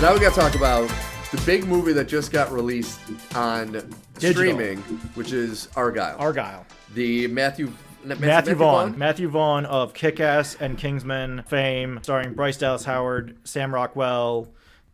Now we got to talk about the big movie that just got released on streaming, which is Argylle. Argylle. The Matthew Vaughn. Matthew Vaughn of Kick-Ass and Kingsman fame, starring Bryce Dallas Howard, Sam Rockwell,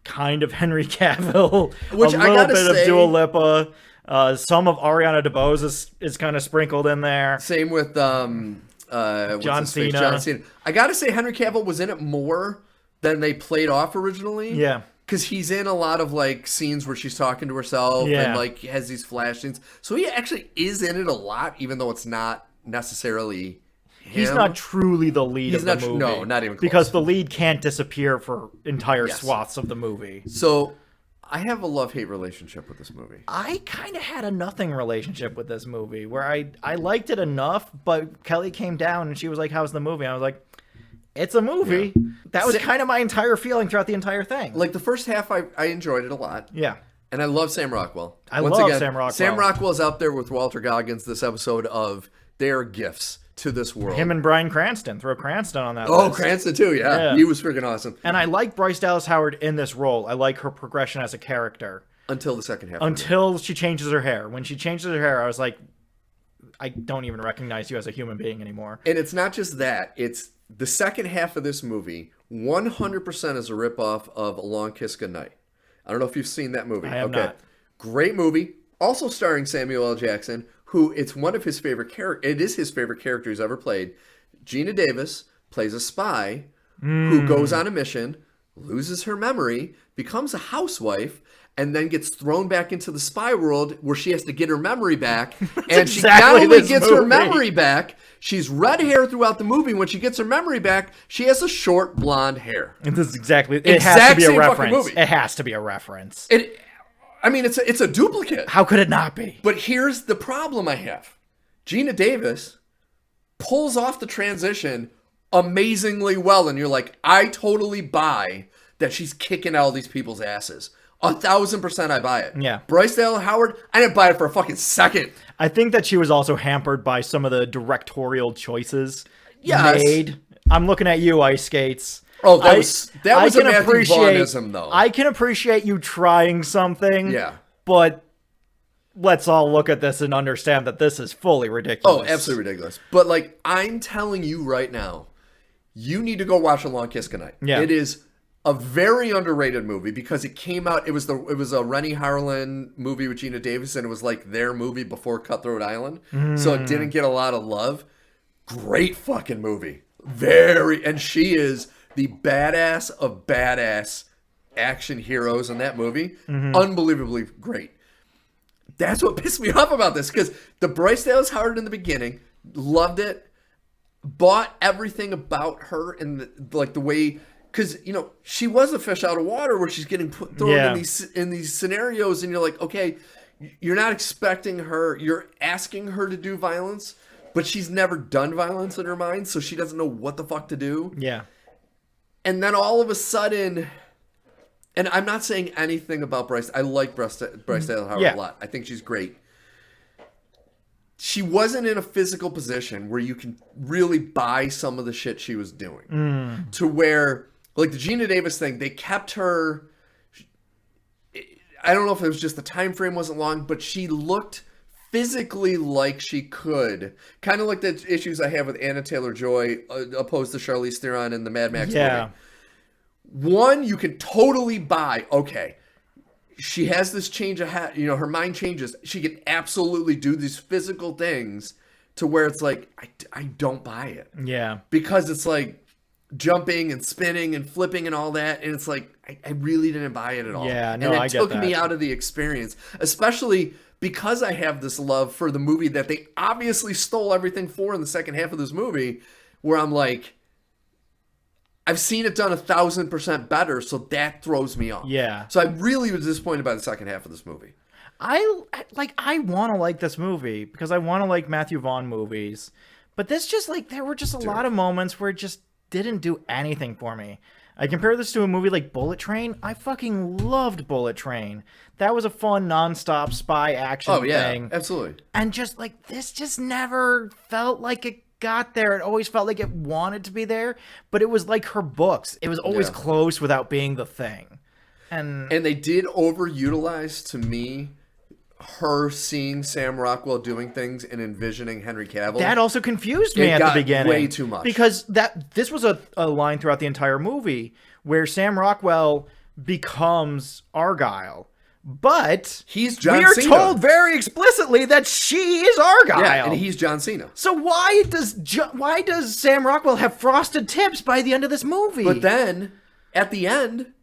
kind of Henry Cavill, which a little bit of Dua Lipa. Some of Ariana DeBose is kind of sprinkled in there. Same with John Cena. I gotta say, Henry Cavill was in it more than they played off originally. Yeah. Because he's in a lot of like scenes where she's talking to herself and like has these flash scenes. So he actually is in it a lot, even though it's not necessarily him. He's not truly the lead of the movie. No, not even close. Because the lead can't disappear for entire swaths of the movie. So I have a love-hate relationship with this movie. I kind of had a nothing relationship with this movie where I liked it enough, but Kelly came down and she was like, how's the movie? And I was like, it's a movie. Yeah. That was kind of my entire feeling throughout the entire thing. Like the first half, I enjoyed it a lot. Yeah. And I love Sam Rockwell. Sam Rockwell. Sam Rockwell's out there with Walter Goggins this episode of their gifts to this world. Him and Bryan Cranston. Throw Cranston on that list. list. Cranston too, yeah. He was freaking awesome. And I like Bryce Dallas Howard in this role. I like her progression as a character. Until the second half. Until she changes her hair. When she changes her hair, I was like, I don't even recognize you as a human being anymore. And it's not just that. It's the second half of this movie, 100% is a ripoff of A Long Kiss Goodnight. I don't know if you've seen that movie. I have not. Great movie. Also starring Samuel L. Jackson, who it's one of his favorite characters. It is his favorite character he's ever played. Gina Davis plays a spy who goes on a mission, loses her memory, becomes a housewife, and then gets thrown back into the spy world where she has to get her memory back. And she not only gets her memory back, she's red hair throughout the movie. When she gets her memory back, she has a short blonde hair. And this is exactly it has to be a reference. It has to be a reference. It's a duplicate. How could it not be? But here's the problem I have. Gina Davis pulls off the transition amazingly well, and you're like, I totally buy that she's kicking all these people's asses. 1,000% I buy it. Yeah. Bryce Dallas Howard, I didn't buy it for a fucking second. I think that she was also hampered by some of the directorial choices made. I'm looking at you, Ice Skates. Oh, that was a Matthew Vaughnism, though. I can appreciate you trying something. Yeah. But let's all look at this and understand that this is fully ridiculous. Oh, absolutely ridiculous. But like, I'm telling you right now, you need to go watch A Long Kiss Goodnight. Yeah. It is a very underrated movie because it came out. It was a Rennie Harlan movie with Gina Davis, and it was like their movie before Cutthroat Island, so it didn't get a lot of love. Great fucking movie, and she is the badass of badass action heroes in that movie. Unbelievably great. That's what pissed me off about this, because the Bryce Dallas Howard in the beginning, loved it, bought everything about her and the way. Because, she was a fish out of water where she's getting thrown in these scenarios, and you're like, okay, you're not expecting her, you're asking her to do violence, but she's never done violence in her mind, so she doesn't know what the fuck to do. Yeah. And then all of a sudden, and I'm not saying anything about Bryce. I like Bryce Dallas Howard a lot. I think she's great. She wasn't in a physical position where you can really buy some of the shit she was doing. To where, like the Gina Davis thing, they kept her. I don't know if it was just the time frame wasn't long, but she looked physically like she could. Kind of like the issues I have with Anna Taylor-Joy opposed to Charlize Theron in the Mad Max movie. One, you can totally buy, okay, she has this change of hat, her mind changes. She can absolutely do these physical things to where it's like, I don't buy it. Yeah. Because it's like jumping and spinning and flipping and all that. And it's like, I really didn't buy it at all. Yeah, no, I get that. And it took me out of the experience, especially because I have this love for the movie that they obviously stole everything for in the second half of this movie, where I'm like, I've seen it done 1,000% better, so that throws me off. Yeah. So I really was disappointed by the second half of this movie. I want to like this movie because I want to like Matthew Vaughn movies, but this just there were just a lot of moments where it just didn't do anything for me. I compare this to a movie like Bullet Train. I fucking loved Bullet Train. That was a fun, nonstop spy action thing. Absolutely. And just this just never felt like it got there. It always felt like it wanted to be there, but it was like her books. It was always close without being the thing. And they did overutilize, to me, her seeing Sam Rockwell doing things and envisioning Henry Cavill. That also confused me at the beginning. Way too much. Because this was a line throughout the entire movie where Sam Rockwell becomes Argylle. But he's John we're Cena. told very explicitly that she is Argylle. Yeah, and he's John Cena. So why does Sam Rockwell have frosted tips by the end of this movie? But then, at the end,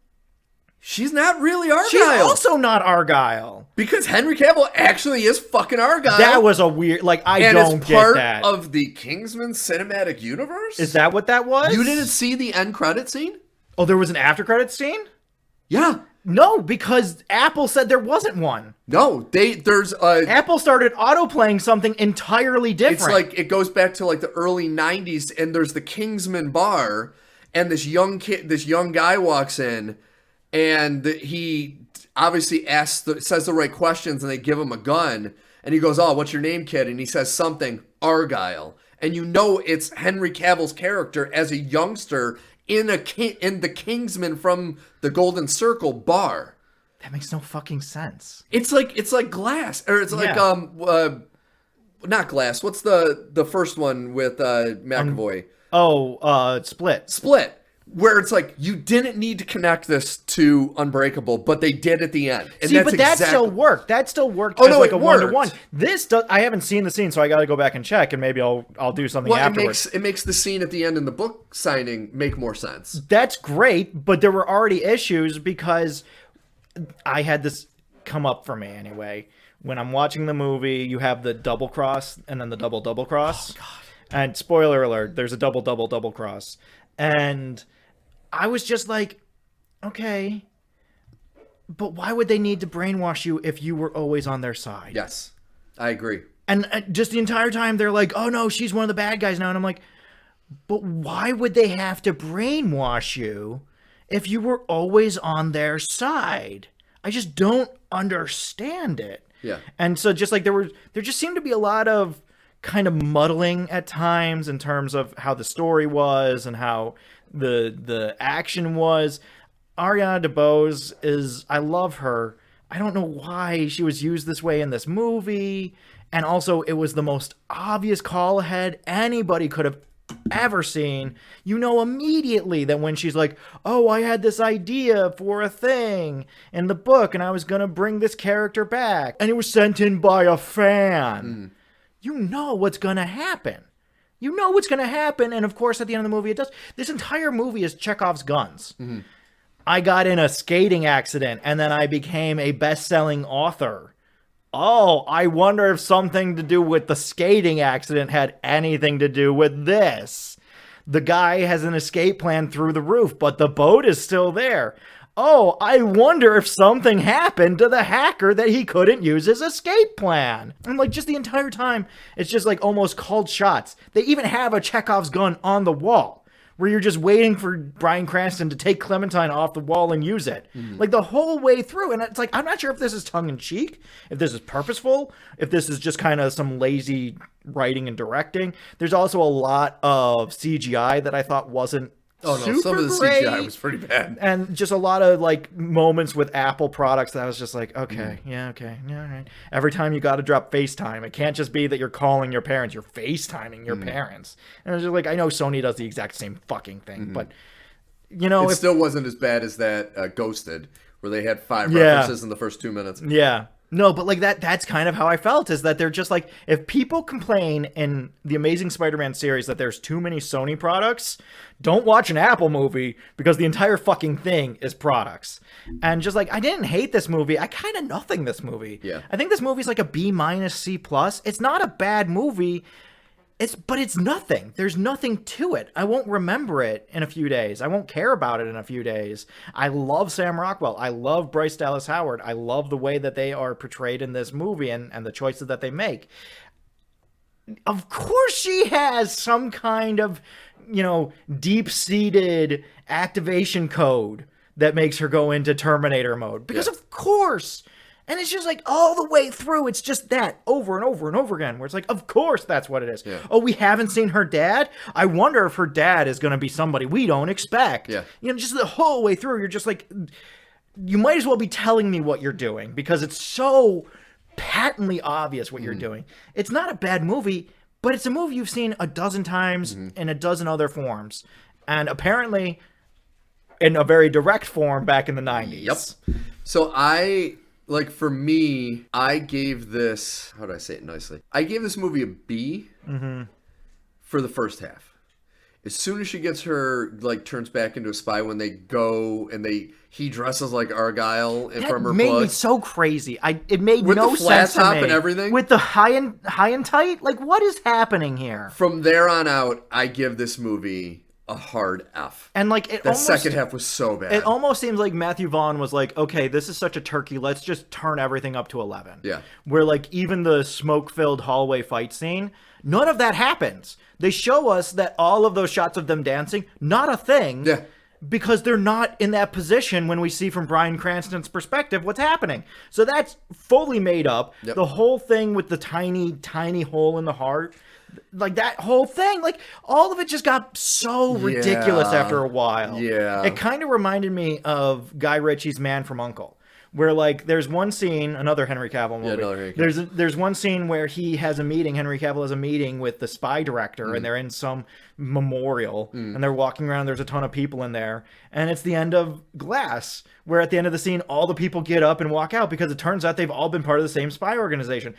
she's not really Argylle. She's also not Argylle. Because Henry Cavill actually is fucking Argylle. That was a weird, like, I don't get that. And it's part of the Kingsman cinematic universe? Is that what that was? You didn't see the end credit scene? Oh, there was an after credit scene? Yeah. No, because Apple said there wasn't one. No, there's a... Apple started auto-playing something entirely different. It's like, it goes back to like the early 90s, and there's the Kingsman bar, and this young guy walks in, and he obviously says the right questions, and they give him a gun, and he goes, "Oh, what's your name, kid?" And he says something, Argylle. And you know it's Henry Cavill's character as a youngster in the Kingsman from the Golden Circle bar. That makes no fucking sense. It's like Glass, or it's like not Glass. What's the first one with McAvoy? Split. Where it's like you didn't need to connect this to Unbreakable, but they did at the end. And that still worked. That still worked. Oh no, like it a worked. 1-to-1. This does. I haven't seen the scene, so I got to go back and check, and maybe I'll do something afterwards. It makes the scene at the end in the book signing make more sense. That's great, but there were already issues because I had this come up for me anyway. When I'm watching the movie, you have the double cross and then the double cross. Oh God! And spoiler alert: there's a double cross, and I was just like, okay, but why would they need to brainwash you if you were always on their side? Yes, I agree. And just the entire time they're like, oh no, she's one of the bad guys now. And I'm like, but why would they have to brainwash you if you were always on their side? I just don't understand it. Yeah. And so just like there just seemed to be a lot of kind of muddling at times in terms of how the story was and how the action was. Ariana DeBose I love her. I don't know why she was used this way in this movie. And also it was the most obvious call ahead anybody could have ever seen. You know immediately that when she's like, oh, I had this idea for a thing in the book and I was going to bring this character back and it was sent in by a fan. You know what's going to happen. You know what's going to happen. And of course, at the end of the movie, it does. This entire movie is Chekhov's guns. Mm-hmm. I got in a skating accident and then I became a best-selling author. Oh, I wonder if something to do with the skating accident had anything to do with this. The guy has an escape plan through the roof, but the boat is still there. Oh, I wonder if something happened to the hacker that he couldn't use his escape plan. And like just the entire time, it's just like almost called shots. They even have a Chekhov's gun on the wall where you're just waiting for Bryan Cranston to take Clementine off the wall and use it. Like the whole way through. And it's like, I'm not sure if this is tongue in cheek, if this is purposeful, if this is just kind of some lazy writing and directing. There's also a lot of CGI that I thought wasn't some of the CGI was pretty bad. And just a lot of like moments with Apple products that I was just like, okay, all right. Every time you got to drop FaceTime, it can't just be that you're calling your parents, you're FaceTiming your parents. And I was just like, I know Sony does the exact same fucking thing, but you know, it still wasn't as bad as that Ghosted, where they had 5 references in the first 2 minutes. Yeah. No, but like that's kind of how I felt, is that they're just like, if people complain in the Amazing Spider-Man series that there's too many Sony products, don't watch an Apple movie because the entire fucking thing is products. And just like, I didn't hate this movie. I kind of nothing this movie. Yeah. I think this movie's like a B- C+. It's not a bad movie. But it's nothing. There's nothing to it. I won't remember it in a few days. I won't care about it in a few days. I love Sam Rockwell. I love Bryce Dallas Howard. I love the way that they are portrayed in this movie and the choices that they make. Of course she has some kind of, deep-seated activation code that makes her go into Terminator mode. Because of course. And it's just like all the way through, it's just that over and over and over again, where it's like, of course that's what it is. Yeah. Oh, we haven't seen her dad? I wonder if her dad is going to be somebody we don't expect. Yeah. Just the whole way through, you're just like, you might as well be telling me what you're doing because it's so patently obvious what you're doing. It's not a bad movie, but it's a movie you've seen a dozen times in a dozen other forms. And apparently in a very direct form back in the 90s. Yep. So for me, I gave this, how do I say it nicely? I gave this movie a B for the first half. As soon as she gets her, turns back into a spy when they go and he dresses like Argylle from her book. That made me so crazy. It made with no the flat sense top to me. And everything. With the high and tight? Like, what is happening here? From there on out, I give this movie a hard F. And the second half was so bad. It almost seems like Matthew Vaughn was like, okay, this is such a turkey, let's just turn everything up to 11. Yeah. Where even the smoke-filled hallway fight scene, none of that happens. They show us that all of those shots of them dancing, not a thing. Yeah. Because they're not in that position when we see from Bryan Cranston's perspective what's happening. So that's fully made up. Yep. The whole thing with the tiny, tiny hole in the heart, that whole thing, all of it just got so ridiculous after a while. Yeah. It kind of reminded me of Guy Ritchie's Man from U.N.C.L.E., where there's one scene, another Henry Cavill movie. Yeah, Henry Cavill. There's one scene where Henry Cavill has a meeting with the spy director, and they're in some memorial, and they're walking around, there's a ton of people in there, and it's the end of Glass, where at the end of the scene, all the people get up and walk out, because it turns out they've all been part of the same spy organization.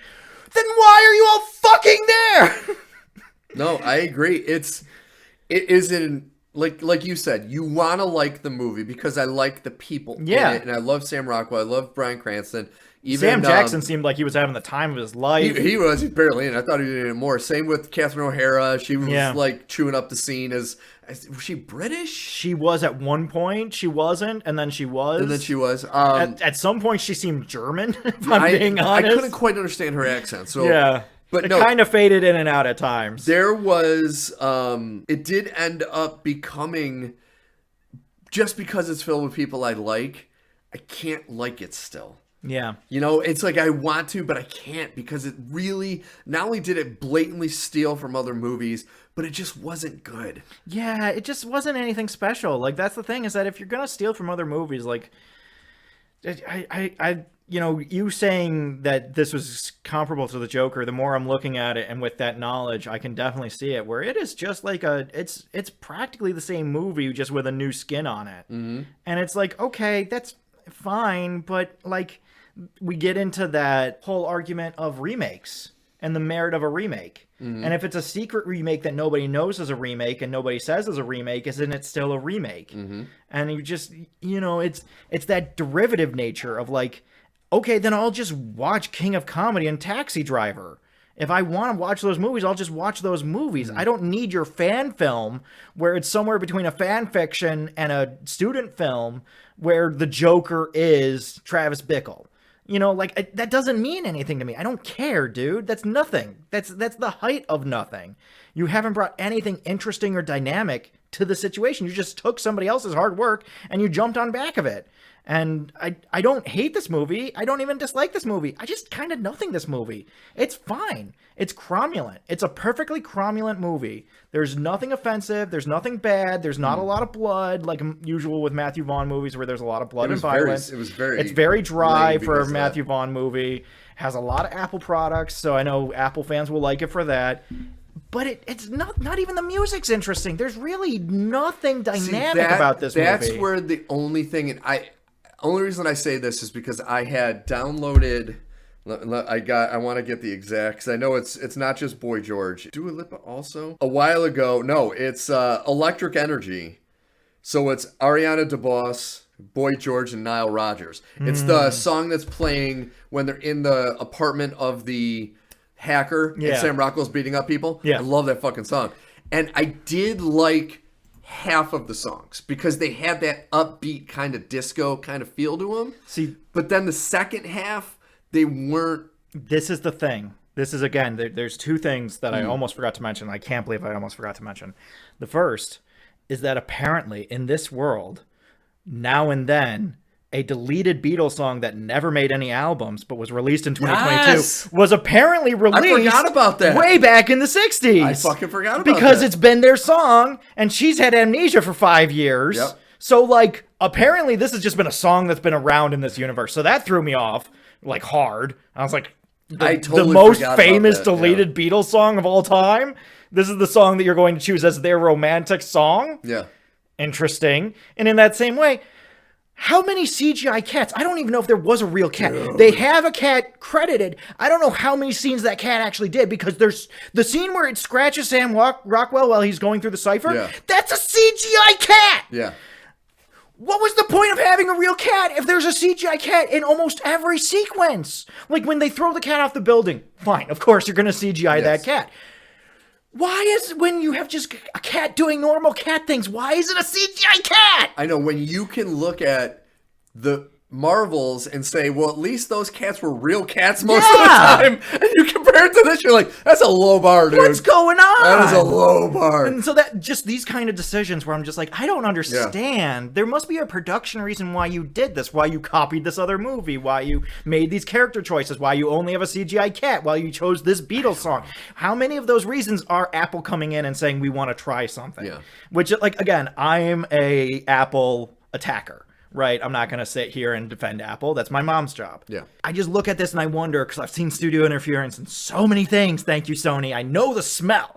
Then why are you all fucking there? No, I agree. It isn't... Like you said, you want to like the movie because I like the people in it, and I love Sam Rockwell, I love Bryan Cranston. Sam Jackson seemed like he was having the time of his life. He was. He's barely in. I thought he did it more. Same with Catherine O'Hara. She was chewing up the scene was she British? She was at one point. She wasn't, and then she was. And then she was. At some point, she seemed German, if I'm being honest. I couldn't quite understand her accent. So yeah. But it kind of faded in and out at times. There was, it did end up becoming, just because it's filled with people I like, I can't like it still. Yeah. It's I want to, but I can't, because it really, not only did it blatantly steal from other movies, but it just wasn't good. Yeah, it just wasn't anything special. That's the thing, is that if you're going to steal from other movies, you saying that this was comparable to the Joker, the more I'm looking at it, and with that knowledge, I can definitely see it, where it is just it's practically the same movie, just with a new skin on it. Mm-hmm. And it's okay, that's fine, but we get into that whole argument of remakes and the merit of a remake. Mm-hmm. And if it's a secret remake that nobody knows is a remake and nobody says is a remake, isn't it still a remake? Mm-hmm. And you just, it's that derivative nature of okay, then I'll just watch King of Comedy and Taxi Driver. If I want to watch those movies, I'll just watch those movies. I don't need your fan film where it's somewhere between a fan fiction and a student film where the Joker is Travis Bickle. That doesn't mean anything to me. I don't care, dude. That's nothing. That's the height of nothing. You haven't brought anything interesting or dynamic to the situation. You just took somebody else's hard work and you jumped on back of it. And I don't hate this movie. I don't even dislike this movie. I just kind of nothing this movie. It's fine. It's cromulent. It's a perfectly cromulent movie. There's nothing offensive. There's nothing bad. There's not a lot of blood, like usual with Matthew Vaughn movies where there's a lot of blood and violence. It's very dry for a Matthew Vaughn movie. Has a lot of Apple products, so I know Apple fans will like it for that. But it's not even the music's interesting. There's really nothing dynamic about this movie. That's where the only thing... Only reason I say this is because I had downloaded. I want to get the exact, because I know it's not just Boy George. Dua Lipa also a while ago. No, it's Electric Energy. So it's Ariana DeBose, Boy George, and Nile Rodgers. It's the song that's playing when they're in the apartment of the hacker and Sam Rockwell's beating up people. Yeah, I love that fucking song, and I did like half of the songs because they had that upbeat kind of disco kind of feel to them. See, but then the second half, they weren't. This is the thing. This is, again, there's two things that I almost forgot to mention. I can't believe I almost forgot to mention. The first is that apparently in this world, now and then, a deleted Beatles song that never made any albums but was released in 2022 was apparently released. I forgot about that. Way back in the 60s. I fucking forgot about because that. It's been their song, and she's had amnesia for 5 years. Yep. So, like, apparently this has just been a song that's been around in this universe. So that threw me off, like, hard. I was like, the most famous deleted Beatles song of all time? This is the song that you're going to choose as their romantic song? Yeah. Interesting. And in that same way, how many CGI cats? I don't even know if there was a real cat. Dude. They have a cat credited. I don't know how many scenes that cat actually did, because there's the scene where it scratches Sam Rockwell while he's going through the cipher. Yeah. That's a CGI cat. Yeah. What was the point of having a real cat if there's a CGI cat in almost every sequence? Like when they throw the cat off the building, fine, of course you're going to CGI that cat. Why is, when you have just a cat doing normal cat things, why is it a CGI cat? I know, when you can look at the Marvels and say, well, at least those cats were real cats most of the time, and you compare it to this, you're like, that's a low bar, dude. What's going on? That is a low bar. And so that, just these kind of decisions where I'm just like, I don't understand. There must be a production reason why you did this, why you copied this other movie, why you made these character choices, why you only have a CGI cat, why you chose this Beatles song. How many of those reasons are Apple coming in and saying, we want to try something? Yeah. Which, like, again, I'm a Apple attacker. Right, I'm not going to sit here and defend Apple. That's my mom's job. Yeah. I just look at this and I wonder, because I've seen studio interference in so many things. Thank you, Sony. I know the smell.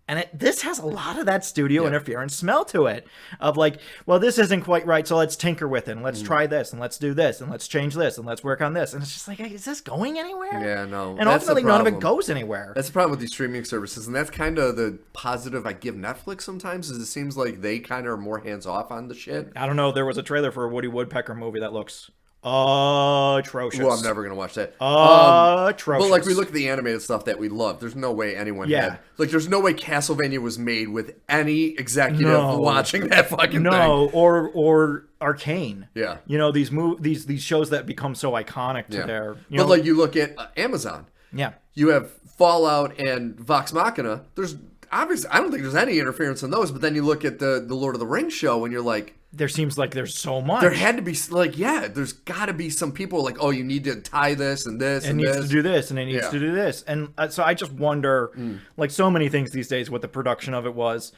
And this has a lot of that studio interference smell to it. Of like, well, this isn't quite right, so let's tinker with it. And let's try this, and let's do this, and let's change this, and let's work on this. And it's just like, is this going anywhere? Yeah, no. And ultimately, none of it goes anywhere. That's the problem with these streaming services. And that's kind of the positive I give Netflix sometimes, is it seems like they kind of are more hands-off on the shit. I don't know. There was a trailer for a Woody Woodpecker movie that looks atrocious. Well, I'm never gonna watch that. Atrocious. But like, we look at the animated stuff that we love. There's no way anyone had, like, there's no way Castlevania was made with any executive watching that fucking thing. Or Arcane. Yeah. You know, these shows that become so iconic to their. But like, you look at Amazon. Yeah. You have Fallout and Vox Machina. There's obviously, I don't think there's any interference in those. But then you look at the Lord of the Rings show, and you're like, there seems like there's so much. There had to be, like, there's got to be some people like, oh, you need to tie this and this and it this. needs to do this, and it needs to do this. And so I just wonder, like so many things these days, what the production of it was.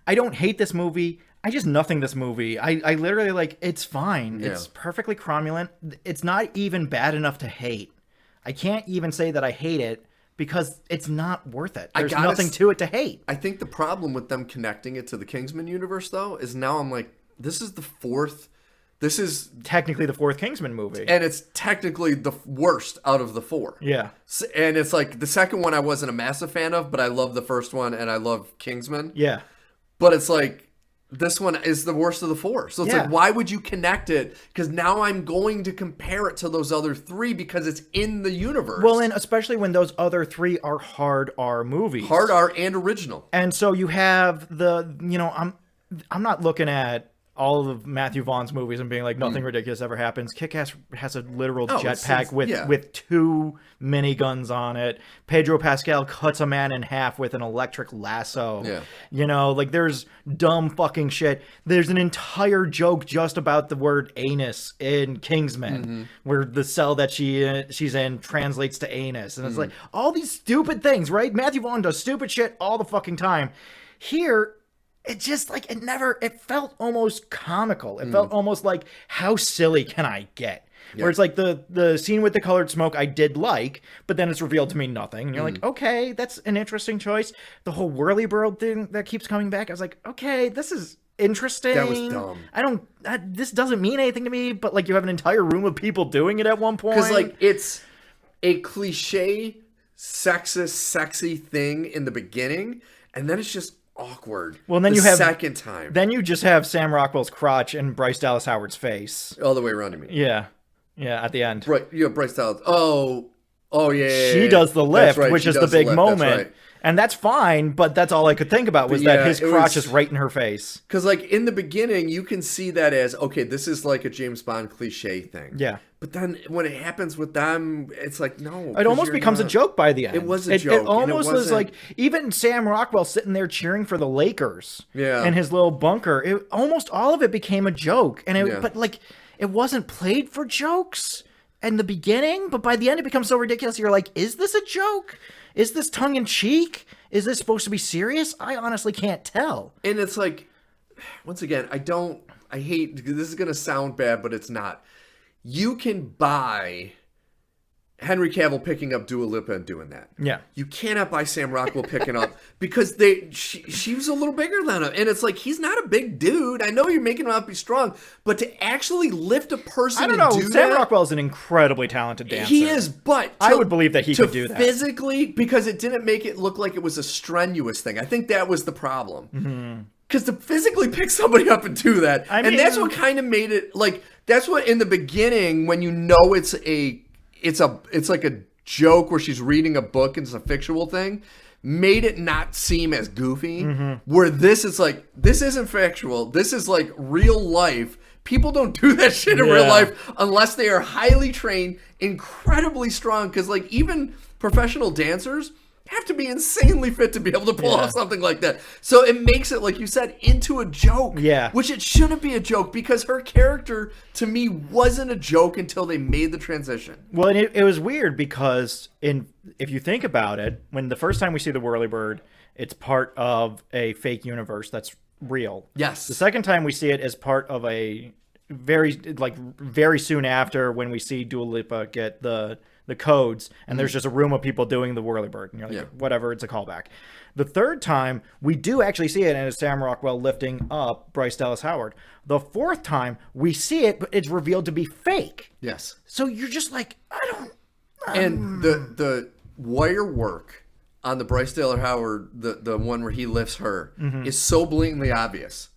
I don't hate this movie. I just nothing this movie. I literally, like, it's fine. Yeah. It's perfectly cromulent. It's not even bad enough to hate. I can't even say that I hate it, because it's not worth it. There's nothing to it to hate. I think the problem with them connecting it to the Kingsman universe, though, is now I'm like, this is technically the fourth Kingsman movie. And it's technically the worst out of the four. Yeah. And it's like, the second one I wasn't a massive fan of, but I love the first one and I love Kingsman. Yeah. But it's like, this one is the worst of the four. So it's like, why would you connect it? Because now I'm going to compare it to those other three because it's in the universe. Well, and especially when those other three are hard R movies. Hard R and original. And so you have I'm not looking at all of Matthew Vaughn's movies and being like, nothing ridiculous ever happens. Kick-Ass has a literal jetpack with two miniguns on it. Pedro Pascal cuts a man in half with an electric lasso. Yeah. You know, like, there's dumb fucking shit. There's an entire joke just about the word anus in Kingsman, where the cell that she's in translates to anus. And it's like, all these stupid things, right? Matthew Vaughn does stupid shit all the fucking time. Here, it just, like, it felt almost comical. It felt almost like, how silly can I get? Yeah. Where it's like the scene with the colored smoke I did like, but then it's revealed to me nothing. And you're like, okay, that's an interesting choice. The whole whirly bird thing that keeps coming back, I was like, okay, this is interesting. That was dumb. This doesn't mean anything to me, but like, you have an entire room of people doing it at one point. Because like, it's a cliche, sexist, sexy thing in the beginning, and then it's just awkward. Well, then you have second time. Then you just have Sam Rockwell's crotch and Bryce Dallas Howard's face all the way around to me. Yeah, at the end. Right, you have Bryce Dallas. Oh, yeah. She does the lift, right. which is the big moment. And that's fine, but that's all I could think about was that his crotch is right in her face. Because, like, in the beginning, you can see that as, okay, this is like a James Bond cliche thing. Yeah. But then when it happens with them, it's like, no. It almost becomes a joke by the end. It was a joke. It almost was like, even Sam Rockwell sitting there cheering for the Lakers. Yeah. In his little bunker. Almost all of it became a joke. But, like, it wasn't played for jokes in the beginning, but by the end it becomes so ridiculous. You're like, is this a joke? Is this tongue-in-cheek? Is this supposed to be serious? I honestly can't tell. And it's like, once again, I don't I hate, this is going to sound bad, but it's not. You can buy Henry Cavill picking up Dua Lipa and doing that. Yeah. You cannot buy Sam Rockwell picking up because she was a little bigger than him. And it's like, he's not a big dude. I know you're making him out to be strong, but to actually lift a person I don't know. do Sam that, Rockwell's an incredibly talented dancer. He is, but I would believe that he could do that. Physically, because it didn't make it look like it was a strenuous thing. I think that was the problem. Because to physically pick somebody up and do that, and that's what kind of made it, like, that's what in the beginning, when you know it's like a joke where she's reading a book and it's a fictional thing, made it not seem as goofy. Where this is like, this isn't factual. This is like real life. People don't do that shit in real life unless they are highly trained, incredibly strong. Because like even professional dancers have to be insanely fit to be able to pull off something like that. So it makes it, like you said, into a joke. Yeah. Which it shouldn't be a joke because her character, to me, wasn't a joke until they made the transition. Well, and it was weird because if you think about it, when the first time we see the Whirlybird, it's part of a fake universe that's real. Yes. The second time we see it as part of a very soon after when we see Dua Lipa get the codes, and there's just a room of people doing the Whirlybird, and you're like, whatever, it's a callback. The third time, we do actually see it, and it's Sam Rockwell lifting up Bryce Dallas Howard. The fourth time, we see it, but it's revealed to be fake. Yes. So you're just like, I don't... And the wire work on the Bryce Dallas Howard, the one where he lifts her, is so blatantly obvious.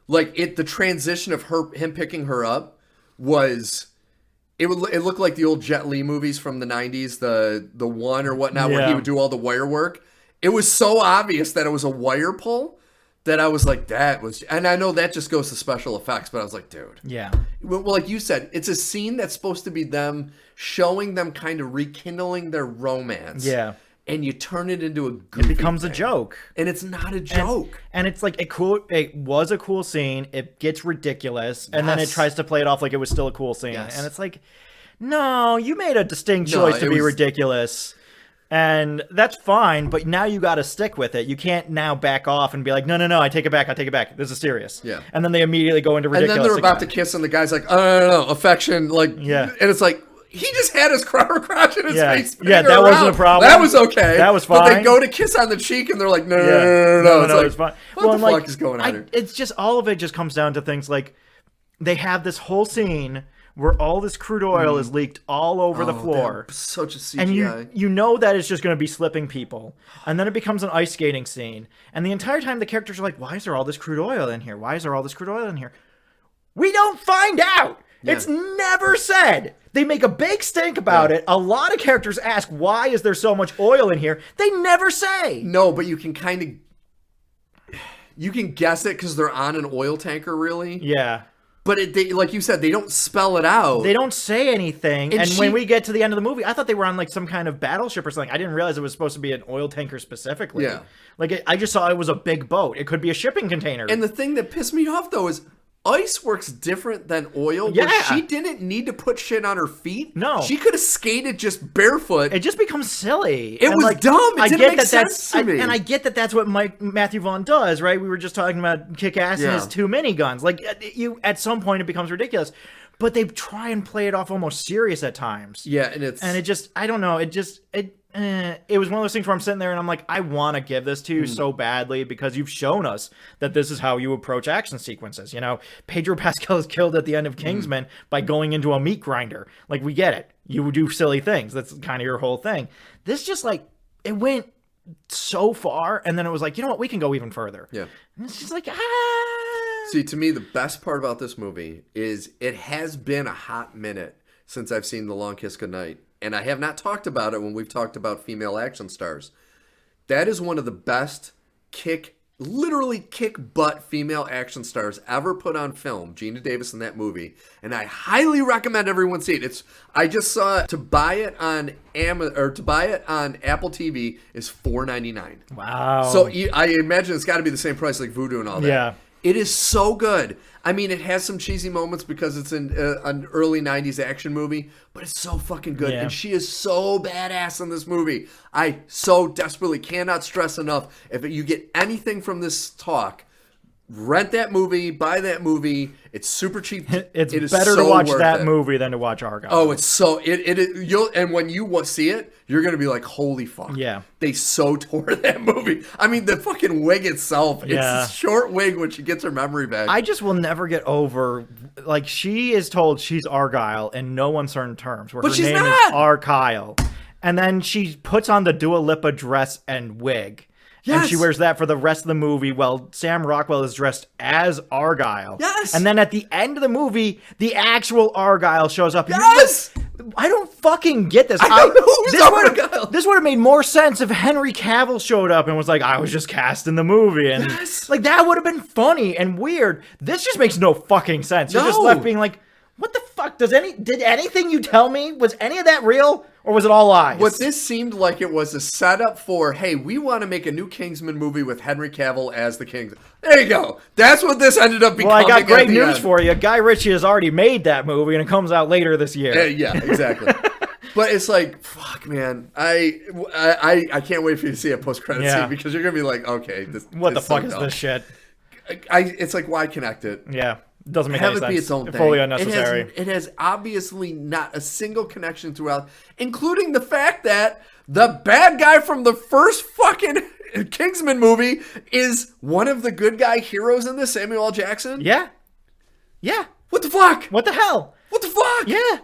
Like, the transition of him picking her up was... It looked like the old Jet Li movies from the 90s, the One or whatnot, where he would do all the wire work. It was so obvious that it was a wire pull that I was like, that was... And I know that just goes to special effects, but I was like, dude. Yeah. Well, like you said, it's a scene that's supposed to be them showing them kind of rekindling their romance. Yeah. And you turn it into a goofy It becomes thing. a joke. And it's not a joke. And it's like it was a cool scene. It gets ridiculous. And then it tries to play it off like it was still a cool scene. Yes. And it's like, no, you made a distinct choice to be ridiculous. And that's fine, but now you got to stick with it. You can't now back off and be like, no, I take it back. This is serious. Yeah. And then they immediately go into ridiculous. And then they're about to kiss, and the guy's like, oh, no, affection. Like, and it's like, he just had his crotch in his face. Yeah, that wasn't a problem. That was okay. That was fine. But they go to kiss on the cheek, and they're like, no. It's fine. What the fuck is going on here? It's just, all of it just comes down to things like, they have this whole scene where all this crude oil is leaked all over the floor. Such a CGI. And you know that it's just going to be slipping people. And then it becomes an ice skating scene. And the entire time the characters are like, why is there all this crude oil in here? Why is there all this crude oil in here? We don't find out. Yeah. It's never said. They make a big stink about it. A lot of characters ask, why is there so much oil in here? They never say. No, but you can kind of... You can guess it because they're on an oil tanker, really. Yeah. But they, like you said, they don't spell it out. They don't say anything. And when we get to the end of the movie, I thought they were on like some kind of battleship or something. I didn't realize it was supposed to be an oil tanker specifically. Yeah. Like, I just saw it was a big boat. It could be a shipping container. And the thing that pissed me off, though, is ice works different than oil. Yeah. Where she didn't need to put shit on her feet. No. She could have skated just barefoot. It just becomes silly. It was dumb. It didn't make sense to me. And I get that that's what Matthew Vaughn does, right? We were just talking about Kick-Ass and his 2 miniguns. Like, at some point, it becomes ridiculous. But they try and play it off almost serious at times. Yeah, and it just... I don't know. It was one of those things where I'm sitting there and I'm like, I want to give this to you so badly because you've shown us that this is how you approach action sequences. You know, Pedro Pascal is killed at the end of Kingsman by going into a meat grinder. Like, we get it. You do silly things. That's kind of your whole thing. This just, like, it went so far, and then it was like, you know what? We can go even further. Yeah. And it's just like, See, to me, the best part about this movie is it has been a hot minute since I've seen The Long Kiss Goodnight. And I have not talked about it when we've talked about female action stars. That is one of the best literally kick butt female action stars ever put on film. Gina Davis in that movie. And I highly recommend everyone see it. I just saw it. To buy it on Apple TV is $4.99. wow. So I imagine it's got to be the same price like Voodoo and all that. Yeah. It is so good. I mean, it has some cheesy moments because it's an early 90s action movie, but it's so fucking good. Yeah. And she is so badass in this movie. I so desperately cannot stress enough, if you get anything from this talk, rent that movie, buy that movie. It's super cheap. It's it is better so to watch worth that it. movie than to watch Argylle. Oh, it's so you'll and when you see it, you're gonna be like, holy fuck! Yeah, they so tore that movie. I mean, the fucking wig itself. Yeah. It's a short wig when she gets her memory back. I just will never get over, like, she is told she's Argylle in no uncertain terms, where but her she's name not. is Argylle, and then she puts on the Dua Lipa dress and wig. Yes. And she wears that for the rest of the movie while Sam Rockwell is dressed as Argylle. Yes. And then at the end of the movie, the actual Argylle shows up. Yes. I don't fucking get this. I don't know who's Argylle. This would have made more sense if Henry Cavill showed up and was like, I was just cast in the movie. And Yes. like, that would have been funny and weird. This just makes no fucking sense. You're just left being like, what the fuck? Did anything you tell me, was any of that real? Or was it all lies? What this seemed like it was a setup for, hey, we want to make a new Kingsman movie with Henry Cavill as the Kingsman. There you go. That's what this ended up becoming. Well, I got great news for you. Guy Ritchie has already made that movie, and it comes out later this year. Yeah, exactly. But it's like, fuck, man. I can't wait for you to see a post-credit scene because you're going to be like, okay. What the fuck is this shit? It's like, why connect it? Yeah. Doesn't make Have any it sense. be its own thing. Fully unnecessary. It has obviously not a single connection throughout, including the fact that the bad guy from the first fucking Kingsman movie is one of the good guy heroes in this, Samuel L. Jackson. Yeah. What the fuck? What the hell? What the fuck? Yeah.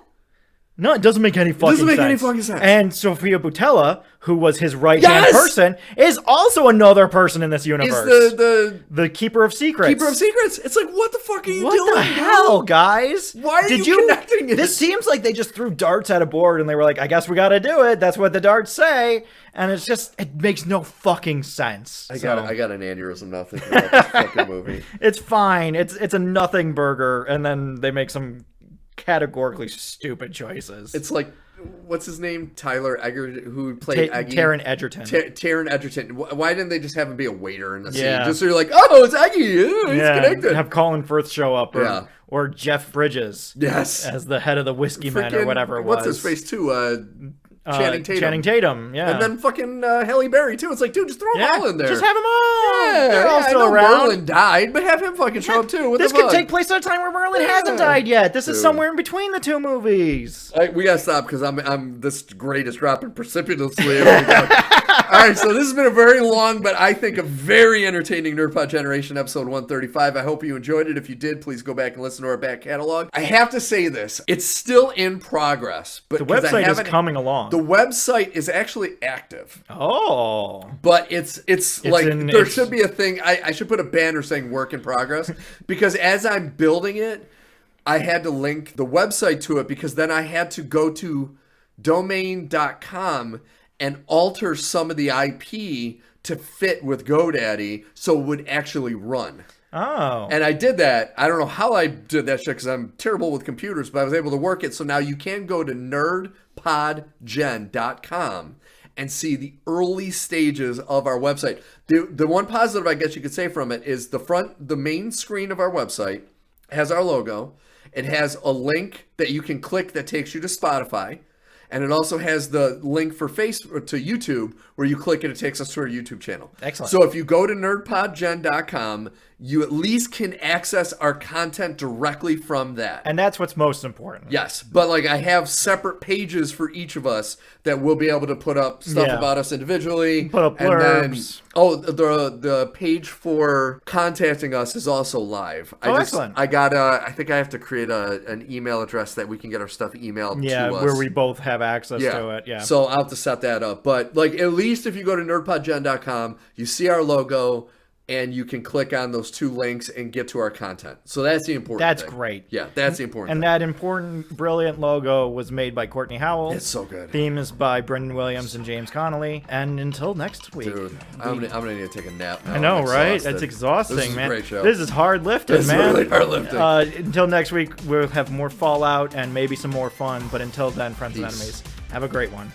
No, it doesn't make any fucking sense. And Sophia Boutella, who was his right-hand person, is also another person in this universe. Is the Keeper of Secrets. Keeper of Secrets. It's like, what the fuck are you doing? What the hell, guys? Why are you connecting it? This seems like they just threw darts at a board and they were like, I guess we got to do it. That's what the darts say. And it's just, it makes no fucking sense. I got an aneurysm now thinking about this fucking movie. It's fine. It's a nothing burger, and then they make some categorically stupid choices. It's like, what's his name? Tyler Egerton, who played Eggy. Taron Egerton. Taron Egerton. Why didn't they just have him be a waiter in the scene? Yeah. Just so you're like, oh, it's Eggy. He's connected. Have Colin Firth show up, or Jeff Bridges. Yes. As the head of the Whiskey Men or whatever it was. What's his face too? Channing Tatum, yeah. And then fucking Halle Berry, too. It's like, dude, just throw them all in there. Just have them all. Yeah, they're all still around. Merlin died, but have him fucking show up, too. This could take place at a time where Merlin hasn't died yet. This is somewhere in between the two movies. We gotta stop, because I'm this grade is dropping precipitously. All right, so this has been a very long, but I think a very entertaining NerdPod Generation episode 135. I hope you enjoyed it. If you did, please go back and listen to our back catalog. I have to say this. It's still in progress. But the website is coming along. The website is actually active. Oh. But it's like, there should be a thing. I should put a banner saying work in progress. Because as I'm building it, I had to link the website to it, because then I had to go to domain.com and alter some of the IP to fit with GoDaddy so it would actually run. Oh. And I did that. I don't know how I did that shit because I'm terrible with computers, but I was able to work it. So now you can go to nerdpodgen.com and see the early stages of our website. The one positive I guess you could say from it is the main screen of our website has our logo. It has a link that you can click that takes you to Spotify. And it also has the link to YouTube, where you click it takes us to our YouTube channel. Excellent. So if you go to nerdpodgen.com, you at least can access our content directly from that. And that's what's most important. Yes. But like, I have separate pages for each of us that we'll be able to put up stuff about us individually. Put up blurbs. And then, the page for contacting us is also live. Excellent. I think I have to create an email address that we can get our stuff emailed to us. Yeah, where we both have access to it. Yeah. So I'll have to set that up. But like, at least if you go to nerdpodgen.com, you see our logo, and you can click on those two links and get to our content. So that's the important thing. That's great. Yeah, that's the important thing. And that important, brilliant logo was made by Kortney Howell. It's so good. Theme is by Brendan Williams and James Connelly. And until next week. Dude, I'm gonna need to take a nap now. I know, right? That's exhausting, this is man. A great show. This is hard lifting, man. It's really hard lifting. Until next week, we'll have more Fallout and maybe some more fun. But until then, friends and enemies, have a great one.